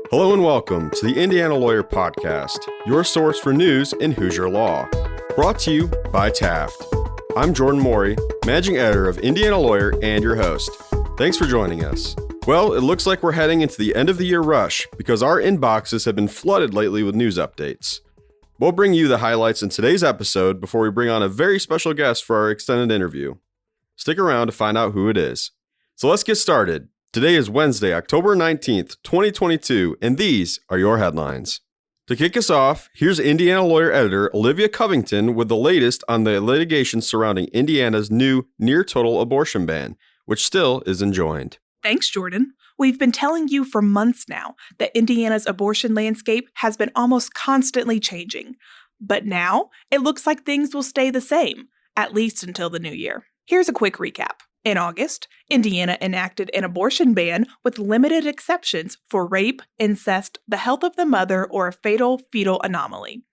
Hello and welcome to the Indiana Lawyer Podcast, your source for news in Hoosier Law. Brought to you by Taft. I'm Jordan Morey, Managing Editor of Indiana Lawyer and your host. Thanks for joining us. Well, it looks like we're heading into the end of the year rush because our inboxes have been flooded lately with news updates. We'll bring you the highlights in today's episode before we bring on a very special guest for our extended interview. Stick around to find out who it is. So let's get started. Today is Wednesday, October 19th, 2022, and these are your headlines. To kick us off, here's Indiana Lawyer Editor Olivia Covington with the latest on the litigation surrounding Indiana's new near-total abortion ban, which still is enjoined. Thanks, Jordan. We've been telling you for months now that Indiana's abortion landscape has been almost constantly changing. But now, it looks like things will stay the same, at least until the new year. Here's a quick recap. In August, Indiana enacted an abortion ban with limited exceptions for rape, incest, the health of the mother, or a fatal fetal anomaly.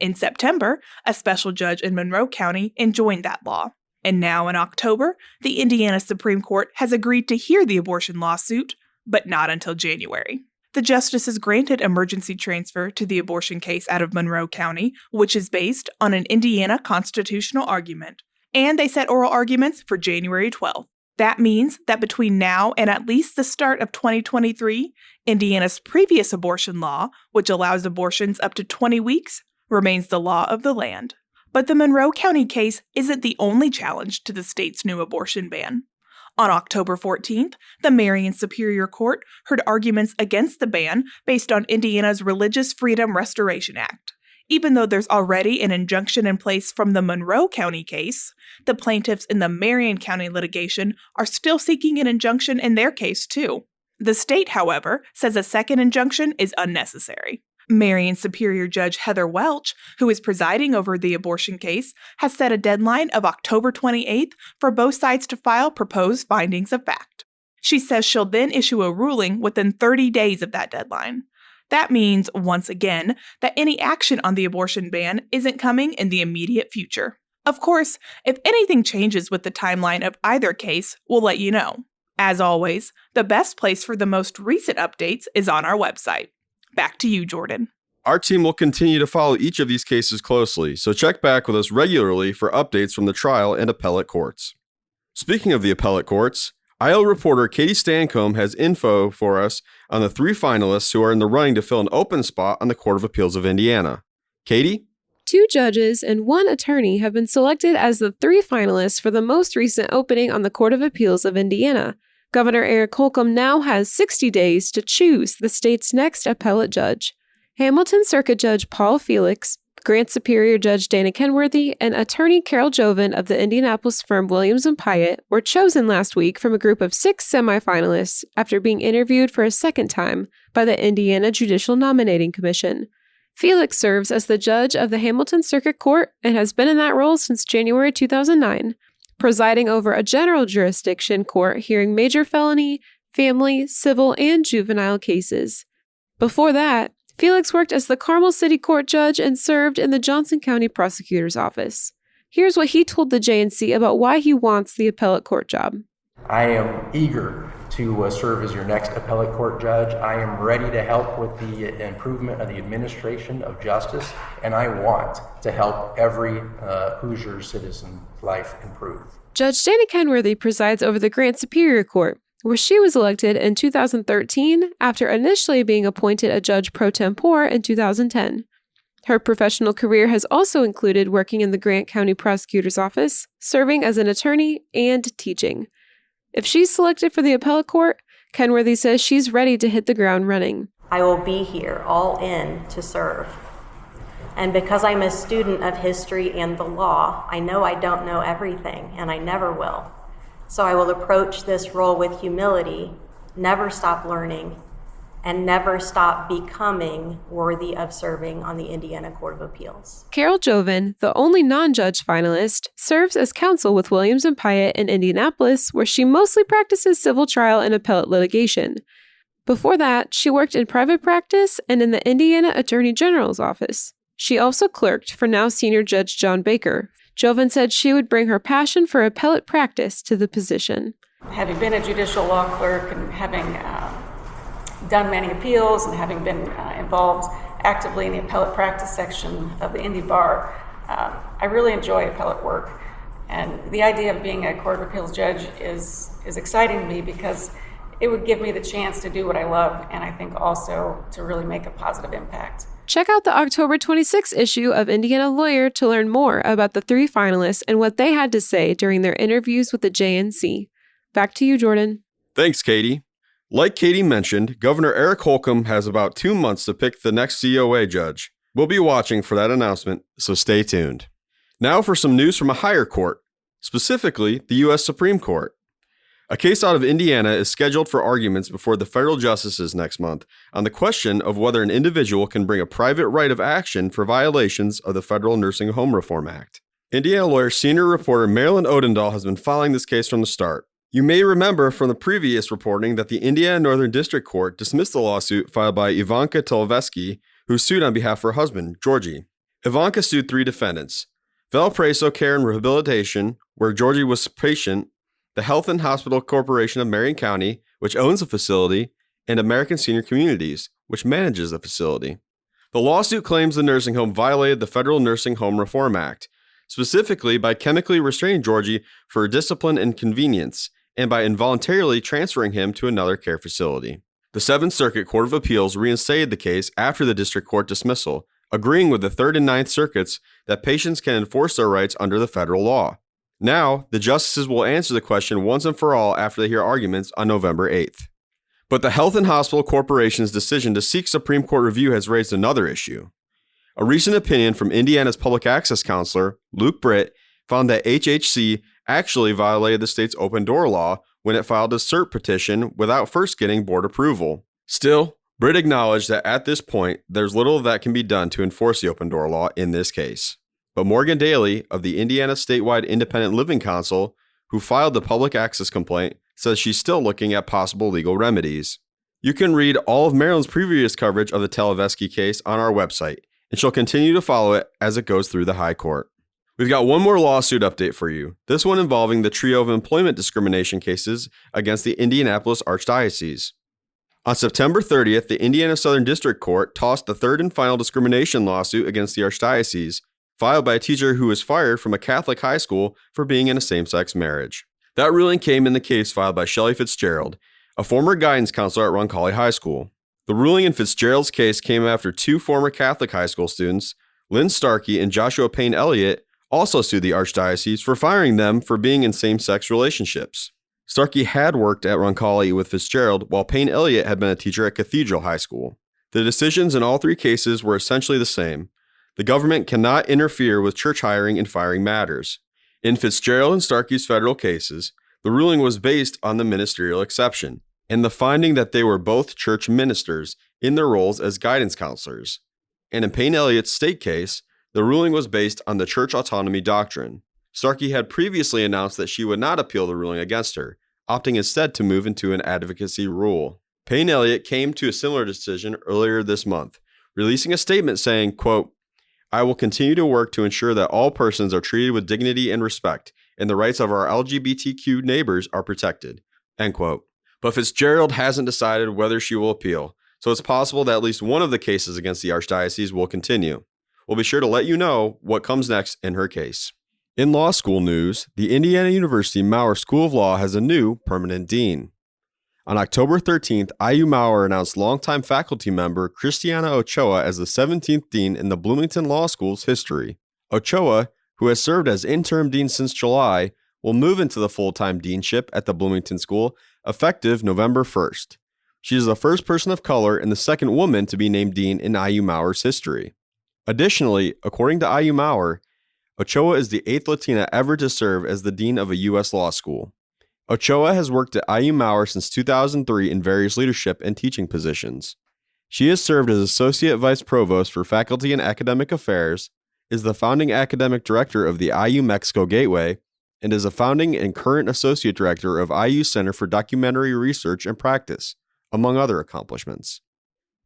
In September, a special judge in Monroe County enjoined that law. And now in October, the Indiana Supreme Court has agreed to hear the abortion lawsuit, but not until January. The justices granted emergency transfer to the abortion case out of Monroe County, which is based on an Indiana constitutional argument. And they set oral arguments for January 12th. That means that between now and at least the start of 2023, Indiana's previous abortion law, which allows abortions up to 20 weeks, remains the law of the land. But the Monroe County case isn't the only challenge to the state's new abortion ban. On October 14th, the Marion Superior Court heard arguments against the ban based on Indiana's Religious Freedom Restoration Act. Even though there's already an injunction in place from the Monroe County case, the plaintiffs in the Marion County litigation are still seeking an injunction in their case, too. The state, however, says a second injunction is unnecessary. Marion Superior Judge Heather Welch, who is presiding over the abortion case, has set a deadline of October 28th for both sides to file proposed findings of fact. She says she'll then issue a ruling within 30 days of that deadline. That means, once again, that any action on the abortion ban isn't coming in the immediate future. Of course, if anything changes with the timeline of either case, we'll let you know. As always, the best place for the most recent updates is on our website. Back to you, Jordan. Our team will continue to follow each of these cases closely, so check back with us regularly for updates from the trial and appellate courts. Speaking of the appellate courts, IL reporter Katie Stancomb has info for us on the three finalists who are in the running to fill an open spot on the Court of Appeals of Indiana. Katie? 2 judges and 1 attorney have been selected as the 3 finalists for the most recent opening on the Court of Appeals of Indiana. Governor Eric Holcomb now has 60 days to choose the state's next appellate judge. Hamilton Circuit Judge Paul Felix, Grant Superior Judge Dana Kenworthy, and attorney Carol Joven of the Indianapolis firm Williams & Pyatt were chosen last week from a group of 6 semifinalists after being interviewed for a second time by the Indiana Judicial Nominating Commission. Felix serves as the judge of the Hamilton Circuit Court and has been in that role since January 2009, presiding over a general jurisdiction court hearing major felony, family, civil, and juvenile cases. Before that, Felix worked as the Carmel City Court judge and served in the Johnson County Prosecutor's Office. Here's what he told the J&C about why he wants the appellate court job. I am eager to serve as your next appellate court judge. I am ready to help with the improvement of the administration of justice, and I want to help every Hoosier citizen's life improve. Judge Dana Kenworthy presides over the Grant Superior Court, where she was elected in 2013 after initially being appointed a judge pro tempore in 2010. Her professional career has also included working in the Grant County Prosecutor's Office, serving as an attorney, and teaching. If she's selected for the appellate court, Kenworthy says she's ready to hit the ground running. I will be here, all in, to serve. And because I'm a student of history and the law, I know I don't know everything, and I never will. So I will approach this role with humility, never stop learning, and never stop becoming worthy of serving on the Indiana Court of Appeals. Carol Joven, the only non-judge finalist, serves as counsel with Williams & Pyatt in Indianapolis, where she mostly practices civil trial and appellate litigation. Before that, she worked in private practice and in the Indiana Attorney General's office. She also clerked for now Senior Judge John Baker. Joven said she would bring her passion for appellate practice to the position. Having been a judicial law clerk and having done many appeals and having been involved actively in the appellate practice section of the Indy Bar, I really enjoy appellate work. And the idea of being a Court of Appeals judge is exciting to me because it would give me the chance to do what I love, and I think also to really make a positive impact. Check out the October 26th issue of Indiana Lawyer to learn more about the 3 finalists and what they had to say during their interviews with the JNC. Back to you, Jordan. Thanks, Katie. Like Katie mentioned, Governor Eric Holcomb has about 2 months to pick the next COA judge. We'll be watching for that announcement, so stay tuned. Now for some news from a higher court, specifically the U.S. Supreme Court. A case out of Indiana is scheduled for arguments before the federal justices next month on the question of whether an individual can bring a private right of action for violations of the Federal Nursing Home Reform Act. Indiana Lawyer senior reporter Marilyn Odendahl has been following this case from the start. You may remember from the previous reporting that the Indiana Northern District Court dismissed the lawsuit filed by Ivanka Toloveski, who sued on behalf of her husband, Georgie. Ivanka sued 3 defendants: Valparaiso Care and Rehabilitation, where Georgie was a patient, the Health and Hospital Corporation of Marion County, which owns the facility, and American Senior Communities, which manages the facility. The lawsuit claims the nursing home violated the Federal Nursing Home Reform Act, specifically by chemically restraining Georgie for discipline and convenience, and by involuntarily transferring him to another care facility. The 7th Circuit Court of Appeals reinstated the case after the district court dismissal, agreeing with the 3rd and 9th Circuits that patients can enforce their rights under the federal law. Now, the justices will answer the question once and for all after they hear arguments on November 8th. But the Health and Hospital Corporation's decision to seek Supreme Court review has raised another issue. A recent opinion from Indiana's public access counselor, Luke Britt, found that HHC actually violated the state's open door law when it filed a cert petition without first getting board approval. Still, Britt acknowledged that at this point, there's little that can be done to enforce the open door law in this case. But Morgan Daly of the Indiana Statewide Independent Living Council, who filed the public access complaint, says she's still looking at possible legal remedies. You can read all of Marilyn's previous coverage of the Toloveski case on our website, and she'll continue to follow it as it goes through the High Court. We've got one more lawsuit update for you, this one involving the trio of employment discrimination cases against the Indianapolis Archdiocese. On September 30th, the Indiana Southern District Court tossed the 3rd and final discrimination lawsuit against the Archdiocese, filed by a teacher who was fired from a Catholic high school for being in a same-sex marriage. That ruling came in the case filed by Shelley Fitzgerald, a former guidance counselor at Roncalli High School. The ruling in Fitzgerald's case came after 2 former Catholic high school students, Lynn Starkey and Joshua Payne Elliott, also sued the Archdiocese for firing them for being in same-sex relationships. Starkey had worked at Roncalli with Fitzgerald, while Payne Elliott had been a teacher at Cathedral High School. The decisions in all 3 cases were essentially the same. The government cannot interfere with church hiring and firing matters. In Fitzgerald and Starkey's federal cases, the ruling was based on the ministerial exception and the finding that they were both church ministers in their roles as guidance counselors. And in Payne Elliott's state case, the ruling was based on the church autonomy doctrine. Starkey had previously announced that she would not appeal the ruling against her, opting instead to move into an advocacy role. Payne Elliott came to a similar decision earlier this month, releasing a statement saying, quote, "I will continue to work to ensure that all persons are treated with dignity and respect, and the rights of our LGBTQ neighbors are protected." End quote. But Fitzgerald hasn't decided whether she will appeal, so it's possible that at least one of the cases against the Archdiocese will continue. We'll be sure to let you know what comes next in her case. In law school news, the Indiana University Maurer School of Law has a new permanent dean. On October 13th, IU Maurer announced longtime faculty member Christiana Ochoa as the 17th dean in the Bloomington Law School's history. Ochoa, who has served as interim dean since July, will move into the full-time deanship at the Bloomington School effective November 1st. She is the first person of color and the second woman to be named dean in IU Maurer's history. Additionally, according to IU Maurer, Ochoa is the 8th Latina ever to serve as the dean of a U.S. law school. Ochoa has worked at IU Maurer since 2003 in various leadership and teaching positions. She has served as Associate Vice Provost for Faculty and Academic Affairs, is the founding academic director of the IU Mexico Gateway, and is a founding and current Associate Director of IU Center for Documentary Research and Practice, among other accomplishments.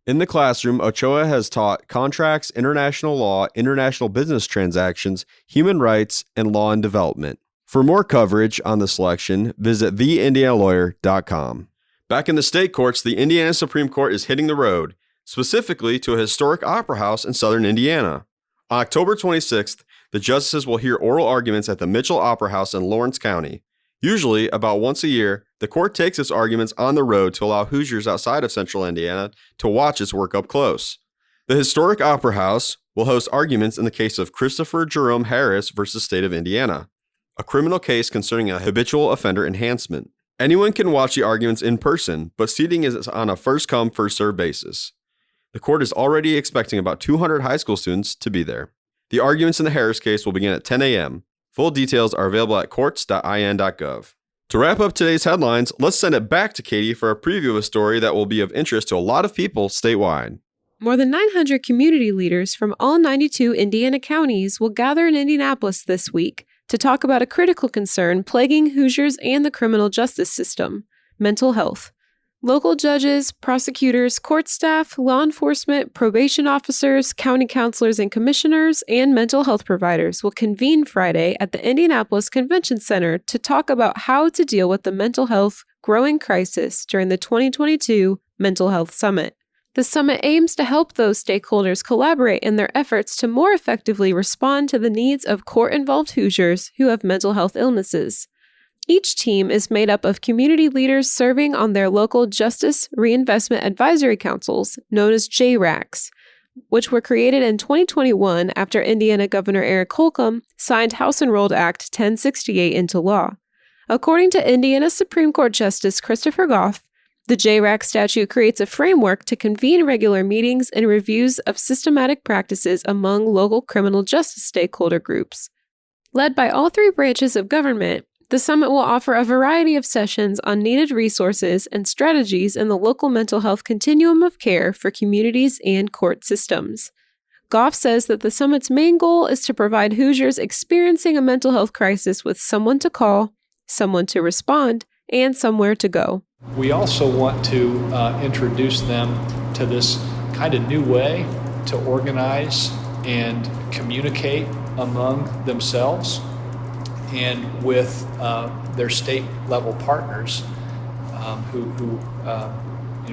In the classroom, Ochoa has taught contracts, international law, international business transactions, human rights, and law and development. For more coverage on the selection, visit theindianalawyer.com. Back in the state courts, the Indiana Supreme Court is hitting the road, specifically to a historic opera house in southern Indiana. On October 26th, the justices will hear oral arguments at the Mitchell Opera House in Lawrence County. Usually, about once a year, the court takes its arguments on the road to allow Hoosiers outside of central Indiana to watch its work up close. The historic Opera House will host arguments in the case of Christopher Jerome Harris versus State of Indiana, a criminal case concerning a habitual offender enhancement. Anyone can watch the arguments in person, but seating is on a first-come, first-served basis. The court is already expecting about 200 high school students to be there. The arguments in the Harris case will begin at 10 a.m. Full details are available at courts.in.gov. To wrap up today's headlines, let's send it back to Katie for a preview of a story that will be of interest to a lot of people statewide. More than 900 community leaders from all 92 Indiana counties will gather in Indianapolis this week to talk about a critical concern plaguing Hoosiers and the criminal justice system: mental health. Local judges, prosecutors, court staff, law enforcement, probation officers, county counselors and commissioners, and mental health providers will convene Friday at the Indianapolis Convention Center to talk about how to deal with the mental health growing crisis during the 2022 Mental Health Summit. The summit aims to help those stakeholders collaborate in their efforts to more effectively respond to the needs of court-involved Hoosiers who have mental health illnesses. Each team is made up of community leaders serving on their local Justice Reinvestment Advisory Councils, known as JRACs, which were created in 2021 after Indiana Governor Eric Holcomb signed House Enrolled Act 1068 into law. According to Indiana Supreme Court Justice Christopher Goff, the JRAC statute creates a framework to convene regular meetings and reviews of systematic practices among local criminal justice stakeholder groups. Led by all three branches of government, the summit will offer a variety of sessions on needed resources and strategies in the local mental health continuum of care for communities and court systems. Goff says that the summit's main goal is to provide Hoosiers experiencing a mental health crisis with someone to call, someone to respond, and somewhere to go. We also want to introduce them to this kind of new way to organize and communicate among themselves and with their state level partners who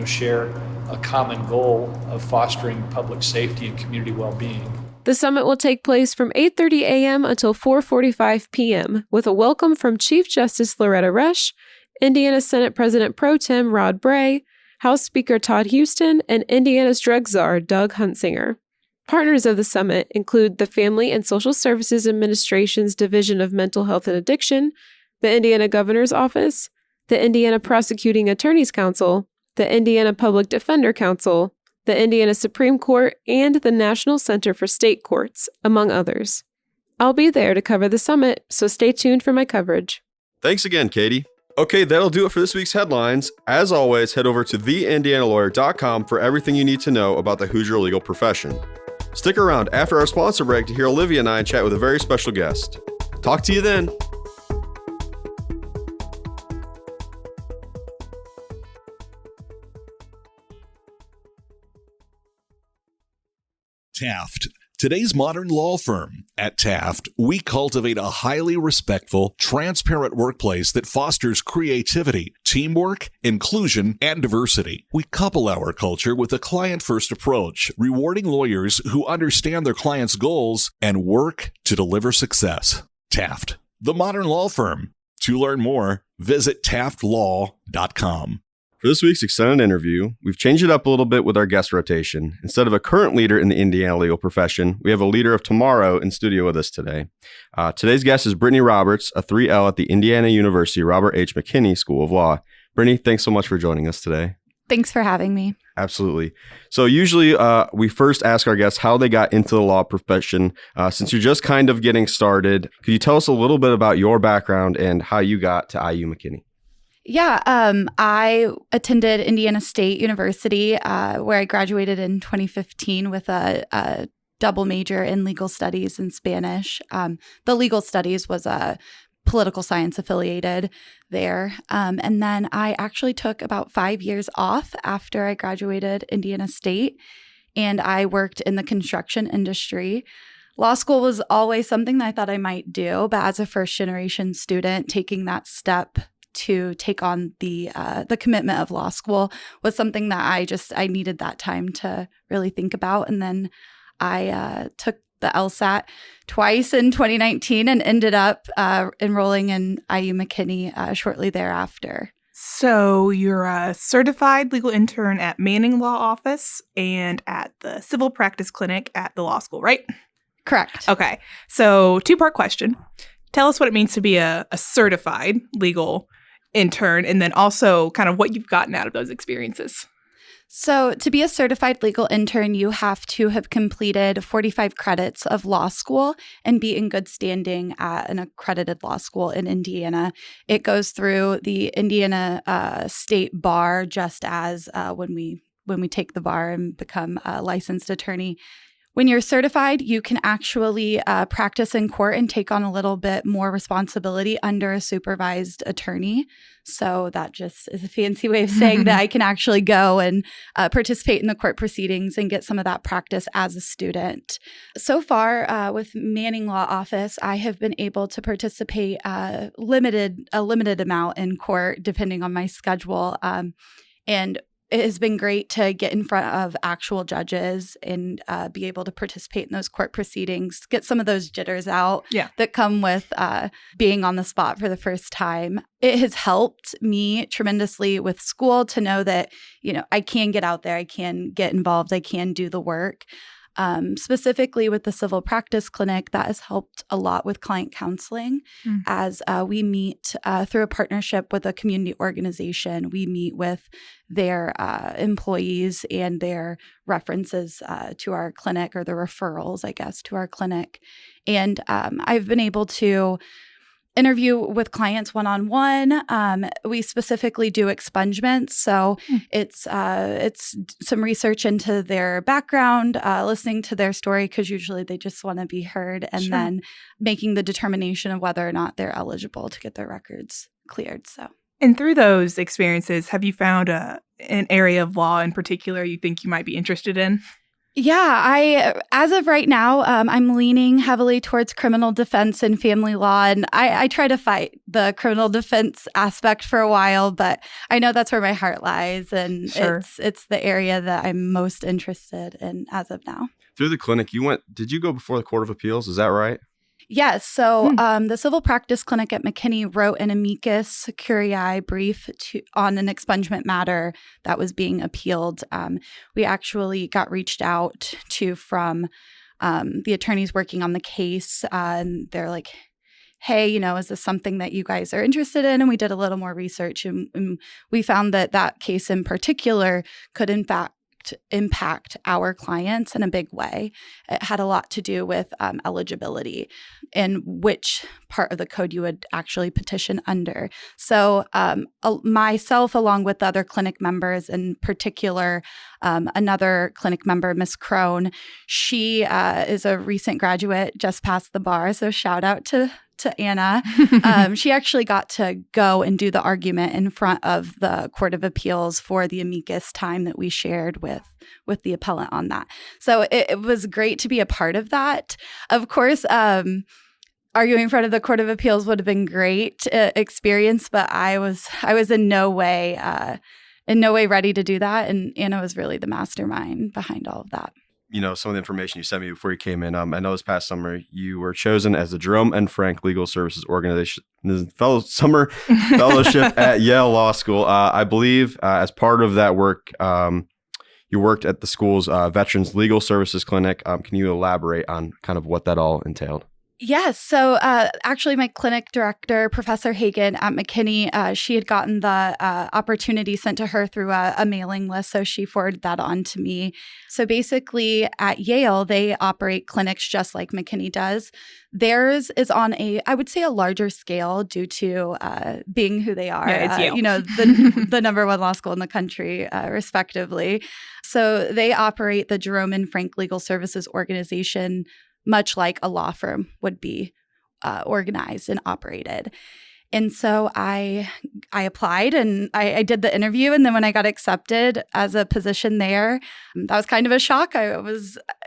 share a common goal of fostering public safety and community well-being. The summit will take place from 8:30 a.m. until 4:45 p.m. with a welcome from Chief Justice Loretta Resch, Indiana Senate President Pro Tem Rod Bray, House Speaker Todd Houston, and Indiana's drug czar Doug Huntsinger. Partners of the summit include the Family and Social Services Administration's Division of Mental Health and Addiction, the Indiana Governor's Office, the Indiana Prosecuting Attorneys Council, the Indiana Public Defender Council, the Indiana Supreme Court, and the National Center for State Courts, among others. I'll be there to cover the summit, so stay tuned for my coverage. Thanks again, Katie. Okay, that'll do it for this week's headlines. As always, head over to theindianalawyer.com for everything you need to know about the Hoosier legal profession. Stick around after our sponsor break to hear Olivia and I chat with a very special guest. Talk to you then. Taft, today's modern law firm. At Taft, we cultivate a highly respectful, transparent workplace that fosters creativity, teamwork, inclusion, and diversity. We couple our culture with a client-first approach, rewarding lawyers who understand their clients' goals and work to deliver success. Taft, the modern law firm. To learn more, visit taftlaw.com. For this week's extended interview, we've changed it up a little bit with our guest rotation. Instead of a current leader in the Indiana legal profession, we have a leader of tomorrow in studio with us today. Today's guest is Brittany Roberts, a 3L at the Indiana University Robert H. McKinney School of Law. Brittany, thanks so much for joining us today. Thanks for having me. Absolutely. So usually we first ask our guests how they got into the law profession. Since you're just kind of getting started, could you tell us a little bit about your background and how you got to IU McKinney? Yeah, I attended Indiana State University, where I graduated in 2015 with a double major in legal studies and Spanish. The legal studies was political science affiliated there. And then I actually took about 5 years off after I graduated Indiana State, and I worked in the construction industry. Law school was always something that I thought I might do, but as a first-generation student, taking that step to take on the commitment of law school was something that I needed that time to really think about. And then I took the LSAT twice in 2019 and ended up enrolling in IU McKinney shortly thereafter. So you're a certified legal intern at Manning Law Office and at the Civil Practice Clinic at the law school, right? Correct. Okay. So two-part question. Tell us what it means to be a certified legal intern, and then also kind of what you've gotten out of those experiences. So to be a certified legal intern, you have to have completed 45 credits of law school and be in good standing at an accredited law school in Indiana. It goes through the Indiana State Bar, just as when we take the bar and become a licensed attorney. When you're certified, you can actually practice in court and take on a little bit more responsibility under a supervised attorney. So that just is a fancy way of saying that I can actually go and participate in the court proceedings and get some of that practice as a student. So far, with Manning Law Office, I have been able to participate a limited amount in court, depending on my schedule. And it has been great to get in front of actual judges and be able to participate in those court proceedings, get some of those jitters out that come with being on the spot for the first time. It has helped me tremendously with school to know that, I can get out there, I can get involved, I can do the work. Specifically with the Civil Practice Clinic, that has helped a lot with client counseling as we meet through a partnership with a community organization. We meet with their employees and their references to our clinic, or the referrals, I guess, to our clinic. And I've been able to interview with clients one-on-one. We specifically do expungements. So it's some research into their background, listening to their story, because usually they just want to be heard, and then making the determination of whether or not they're eligible to get their records cleared. So, and through those experiences, have you found an area of law in particular you think you might be interested in? Yeah, as of right now, I'm leaning heavily towards criminal defense and family law. And I try to fight the criminal defense aspect for a while, but I know that's where my heart lies. And it's the area that I'm most interested in as of now. Through the clinic, did you go before the Court of Appeals? Is that right? Yes. So the Civil Practice Clinic at McKinney wrote an amicus curiae brief on an expungement matter that was being appealed. We actually got reached out to from the attorneys working on the case, and they're like, hey, is this something that you guys are interested in? And we did a little more research, and we found that case in particular could, in fact, impact our clients in a big way. It had a lot to do with eligibility and which part of the code you would actually petition under. So myself, along with the other clinic members, in particular, another clinic member, Miss Crone, she is a recent graduate, just passed the bar. So shout out to Anna. She actually got to go and do the argument in front of the Court of Appeals for the amicus time that we shared with the appellant on that. So it was great to be a part of that. Of course, arguing in front of the Court of Appeals would have been great experience, but I was in no way ready to do that. And Anna was really the mastermind behind all of that. Some of the information you sent me before you came in. I know this past summer you were chosen as the Jerome and Frank Legal Services Organization Summer Fellowship at Yale Law School. I believe as part of that work, you worked at the school's Veterans Legal Services Clinic. Can you elaborate on kind of what that all entailed? Yes. So actually, my clinic director, Professor Hagan at McKinney, she had gotten the opportunity sent to her through a mailing list. So she forwarded that on to me. So basically at Yale, they operate clinics just like McKinney does. Theirs is on I would say a larger scale due to being who they are. Yeah, it's Yale. The number one law school in the country, respectively. So they operate the Jerome and Frank Legal Services Organization, much like a law firm would be organized and operated. And so I applied and I did the interview. And then when I got accepted as a position there, that was kind of a shock. I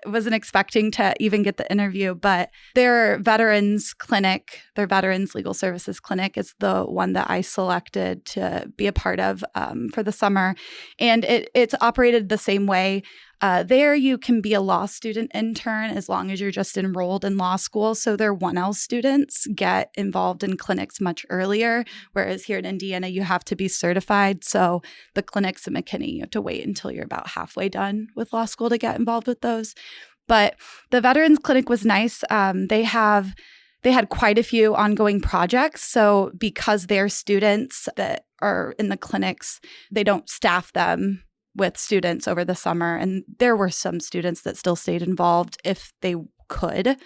wasn't expecting to even get the interview, but their veterans clinic, their veterans legal services clinic is the one that I selected to be a part of for the summer. And it's operated the same way. There you can be a law student intern as long as you're just enrolled in law school. So their 1L students get involved in clinics much earlier, whereas here in Indiana, you have to be certified. So the clinics at McKinney, you have to wait until you're about halfway done with law school to get involved with those. But the Veterans Clinic was nice. They had quite a few ongoing projects. So because they're students that are in the clinics, they don't staff them with students over the summer. And there were some students that still stayed involved if they could.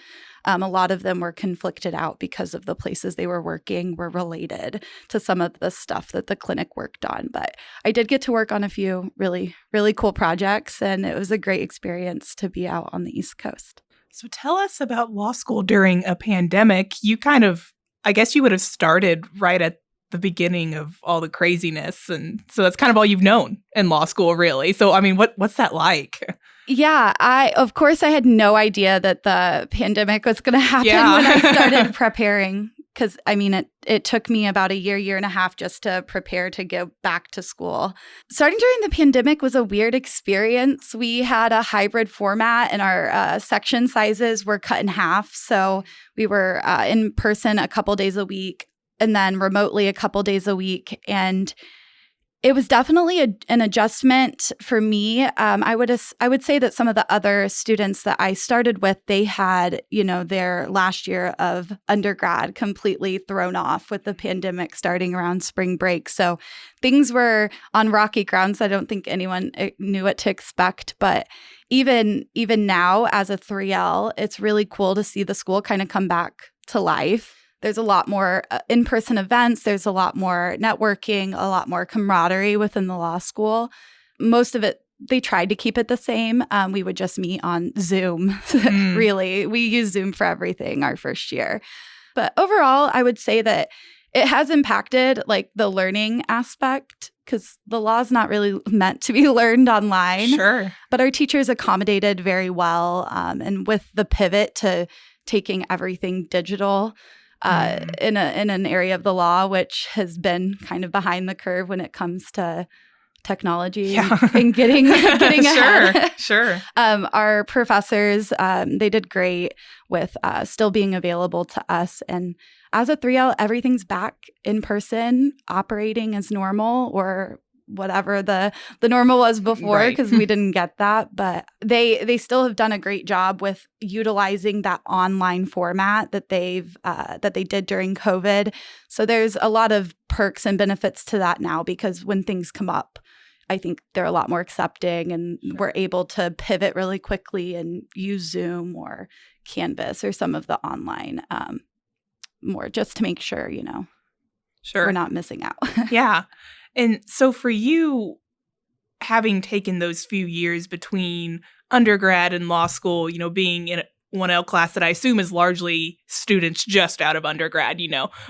A lot of them were conflicted out because of the places they were working were related to some of the stuff that the clinic worked on. But I did get to work on a few really, really cool projects, and it was a great experience to be out on the East Coast. So tell us about law school during a pandemic. You kind of, I guess you would have started right at the beginning of all the craziness. And so that's kind of all you've known in law school, really. So, I mean, what's that like? Yeah, of course, I had no idea that the pandemic was going to happen when I started preparing. Because, I mean, it took me about a year and a half just to prepare to go back to school. Starting during the pandemic was a weird experience. We had a hybrid format and our section sizes were cut in half. So we were in person a couple days a week and then remotely a couple days a week. And it was definitely an adjustment for me. I would say that some of the other students that I started with, they had, their last year of undergrad completely thrown off with the pandemic starting around spring break. So things were on rocky grounds. I don't think anyone knew what to expect. But even now as a 3L, it's really cool to see the school kind of come back to life. There's a lot more in-person events. There's a lot more networking, a lot more camaraderie within the law school. Most of it, they tried to keep it the same. We would just meet on Zoom, really. We used Zoom for everything our first year. But overall, I would say that it has impacted like the learning aspect because the law is not really meant to be learned online. Sure. But our teachers accommodated very well. And with the pivot to taking everything digital, in an area of the law, which has been kind of behind the curve when it comes to technology and getting ahead. Sure. Our professors, they did great with still being available to us. And as a 3L, everything's back in person, operating as normal or whatever the normal was before because we didn't get that. But they still have done a great job with utilizing that online format that they did during COVID. So there's a lot of perks and benefits to that now because when things come up, I think they're a lot more accepting and we're able to pivot really quickly and use Zoom or Canvas or some of the online more just to make sure, we're not missing out. Yeah. And so for you, having taken those few years between undergrad and law school, being in a 1L class that I assume is largely students just out of undergrad,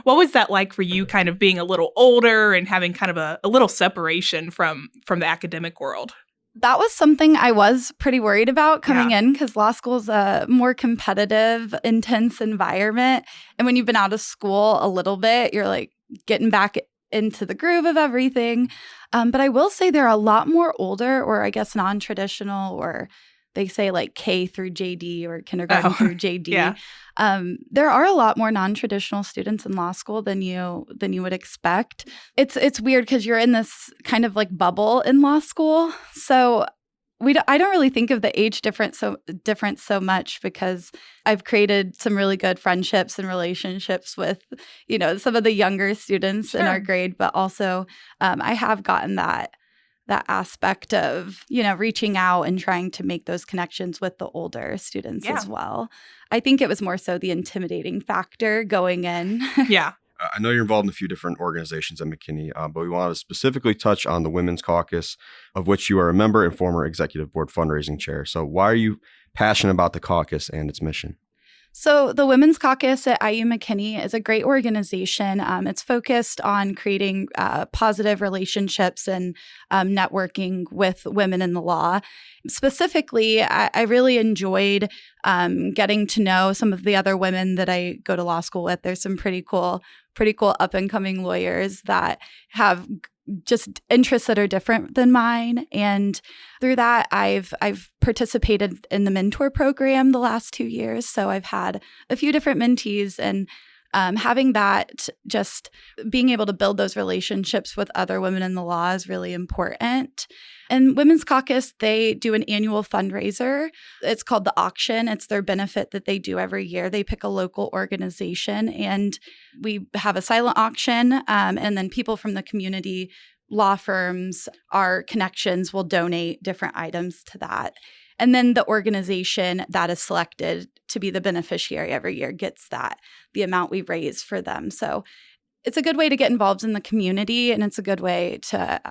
what was that like for you kind of being a little older and having kind of a little separation from the academic world? That was something I was pretty worried about coming in because law school is a more competitive, intense environment. And when you've been out of school a little bit, you're like getting back into the groove of everything. But I will say there are a lot more older or I guess non-traditional or they say like K through JD or kindergarten through JD. Yeah. There are a lot more non-traditional students in law school than you would expect. It's weird because you're in this kind of like bubble in law school. So I don't really think of the age difference so much because I've created some really good friendships and relationships with, some of the younger students in our grade, but also I have gotten that aspect of, reaching out and trying to make those connections with the older students as well. I think it was more so the intimidating factor going in. Yeah. I know you're involved in a few different organizations at McKinney, but we want to specifically touch on the Women's Caucus, of which you are a member and former executive board fundraising chair. So why are you passionate about the caucus and its mission? So the Women's Caucus at IU McKinney is a great organization. It's focused on creating positive relationships and networking with women in the law. Specifically, I really enjoyed getting to know some of the other women that I go to law school with. There's some pretty cool up and coming lawyers that have just interests that are different than mine. And through that, I've participated in the mentor program the last 2 years. So I've had a few different mentees, and having that, just being able to build those relationships with other women in the law is really important. And Women's Caucus, they do an annual fundraiser. It's called the Auction. It's their benefit that they do every year. They pick a local organization, and we have a silent auction, and then people from the community, law firms, our connections will donate different items to that. And then the organization that is selected to be the beneficiary every year gets the amount we raise for them. So it's a good way to get involved in the community, and it's a good way to,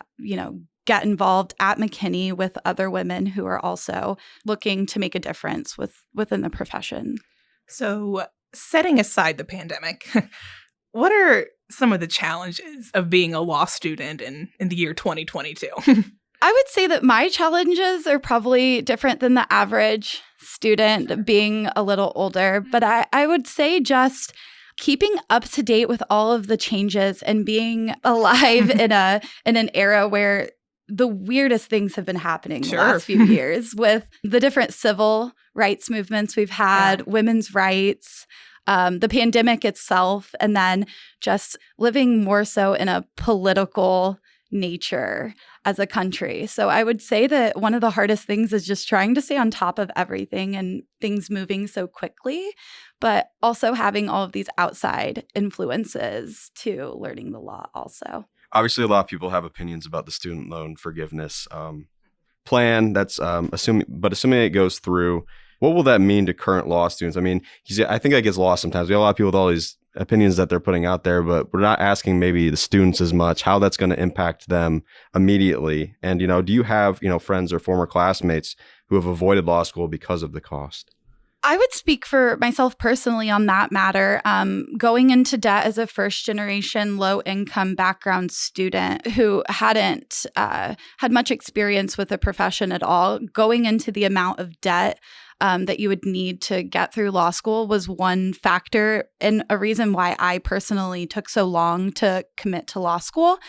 get involved at McKinney with other women who are also looking to make a difference within the profession. So setting aside the pandemic, what are some of the challenges of being a law student in the year 2022? I would say that my challenges are probably different than the average student being a little older, but I would say just keeping up to date with all of the changes and being alive in an era where the weirdest things have been happening the last few years with the different civil rights movements we've had, women's rights, the pandemic itself, and then just living more so in a political nature as a country. So I would say that one of the hardest things is just trying to stay on top of everything and things moving so quickly, but also having all of these outside influences to learning the law also. Obviously, a lot of people have opinions about the student loan forgiveness plan. That's assuming it goes through. What will that mean to current law students? I mean, I think that gets lost sometimes. We have a lot of people with all these opinions that they're putting out there, but we're not asking maybe the students as much how that's going to impact them immediately. And, do you have, friends or former classmates who have avoided law school because of the cost? I would speak for myself personally on that matter. Going into debt as a first-generation, low-income background student who hadn't had much experience with the profession at all, going into the amount of debt that you would need to get through law school was one factor and a reason why I personally took so long to commit to law school.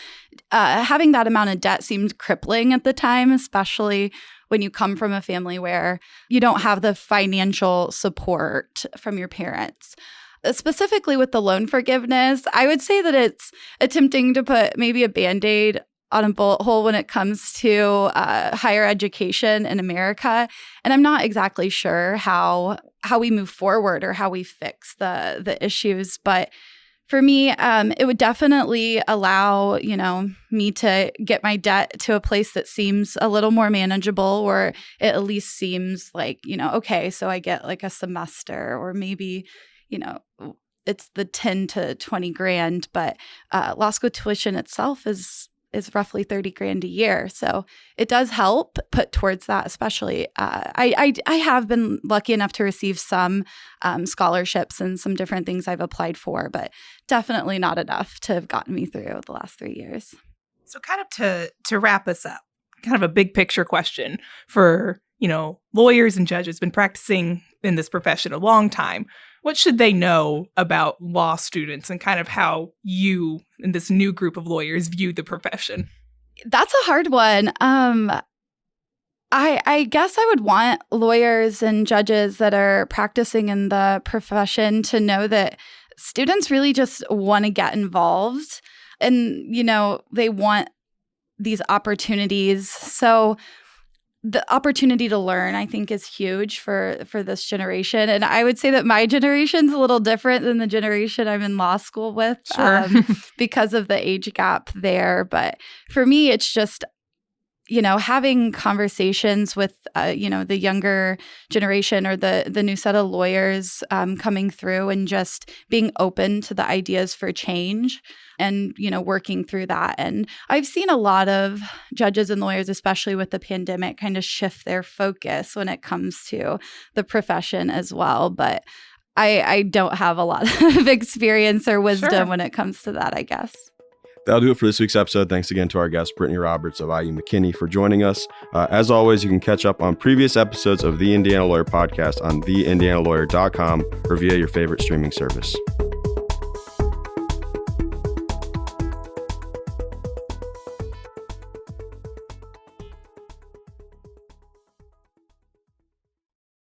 Having that amount of debt seemed crippling at the time, especially when you come from a family where you don't have the financial support from your parents. Specifically with the loan forgiveness, I would say that it's attempting to put maybe a Band-Aid on a bullet hole when it comes to higher education in America. And I'm not exactly sure how we move forward or how we fix the issues. But for me, it would definitely allow, me to get my debt to a place that seems a little more manageable, or it at least seems like, okay, so I get like a semester, or maybe, it's the 10 to 20 grand, but law school tuition itself is roughly 30 grand a year. So it does help put towards that, especially. I have been lucky enough to receive some scholarships and some different things I've applied for, but definitely not enough to have gotten me through the last 3 years. So kind of to wrap us up, kind of a big picture question for, lawyers and judges been practicing in this profession a long time. What should they know about law students and kind of how you and this new group of lawyers view the profession? That's a hard one. I guess I would want lawyers and judges that are practicing in the profession to know that students really just want to get involved and, they want these opportunities. So the opportunity to learn, I think, is huge for this generation. And I would say that my generation's a little different than the generation I'm in law school with because of the age gap there. But for me, it's just, having conversations with, the younger generation or the new set of lawyers coming through and just being open to the ideas for change and, working through that. And I've seen a lot of judges and lawyers, especially with the pandemic, kind of shift their focus when it comes to the profession as well. But I don't have a lot of experience or wisdom when it comes to that, I guess. That'll do it for this week's episode. Thanks again to our guest, Brittany Roberts of IU McKinney, for joining us. As always, you can catch up on previous episodes of the Indiana Lawyer Podcast on theindianalawyer.com or via your favorite streaming service.